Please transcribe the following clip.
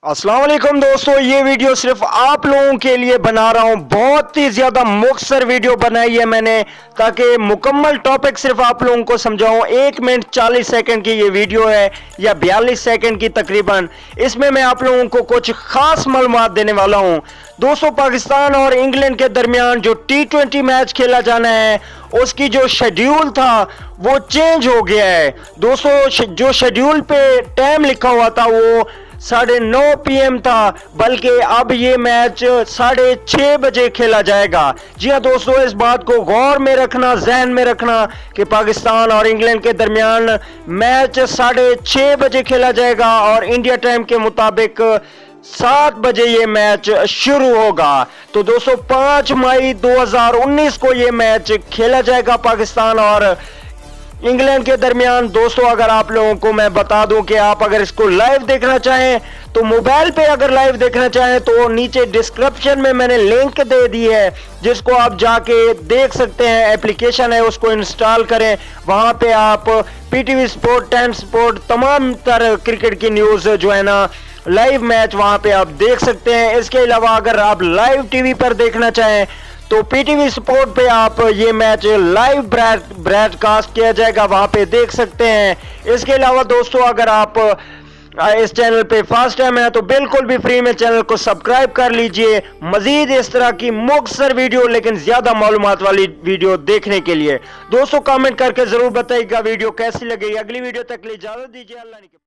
अस्सलाम वालेकुम दोस्तों, ये वीडियो सिर्फ आप लोगों के लिए बना रहा हूं। बहुत ही ज्यादा मुख्तसर वीडियो बनाई है मैंने ताकि मुकम्मल टॉपिक सिर्फ आप लोगों को समझाऊं। 1 मिनट 40 सेकंड की ये वीडियो है या 42 सेकंड की तकरीबन। इसमें मैं आप लोगों को कुछ खास मालूमात देने वाला हूं। दोस्तों, पाकिस्तान और इंग्लैंड के दरमियान जो T20 मैच खेला जाना है उसकी जो शेड्यूल था वो चेंज हो गया है। दोस्तों, जो शेड्यूल पे टाइम लिखा हुआ था वो 9:30 PM था, बल्कि अब ये मैच 6:30 बजे खेला जाएगा। जी हाँ दोस्तों, इस बात को गौर में रखना, जहन में रखना कि पाकिस्तान और इंग्लैंड के दरमियान मैच 6:30 बजे खेला जाएगा और इंडिया टाइम के मुताबिक 7 बजे ये मैच शुरू होगा। तो दोस्तों, 5 मई 2019 को ये मैच खेला जाएगा पाकिस्तान और इंग्लैंड के दरमियान। दोस्तों, अगर आप लोगों को मैं बता दूं कि आप अगर इसको लाइव देखना चाहें तो मोबाइल पे अगर लाइव देखना चाहें तो नीचे डिस्क्रिप्शन में मैंने लिंक दे दी है जिसको आप जाके देख सकते हैं। एप्लीकेशन है, उसको इंस्टॉल करें। वहां पे आप PTV स्पोर्ट, 10 स्पोर्ट, तमाम तरह क्रिकेट की न्यूज जो है ना, लाइव मैच वहां पे आप देख सकते हैं। इसके अलावा अगर आप लाइव टीवी पर देखना चाहें तो PTV स्पोर्ट पे आप ये मैच लाइव ब्रॉडकास्ट किया जाएगा, वहां पे देख सकते हैं। इसके अलावा दोस्तों, अगर आप इस चैनल पे फर्स्ट टाइम है तो बिल्कुल भी फ्री में चैनल को सब्सक्राइब कर लीजिए मजीद इस तरह की मुख्तसर वीडियो लेकिन ज्यादा मालूमात वाली वीडियो देखने के लिए। दोस्तों, कमेंट करके जरूर बताइएगा वीडियो कैसी लगी। अगली वीडियो तक के लिए इजाजत दीजिए। अल्लाह ने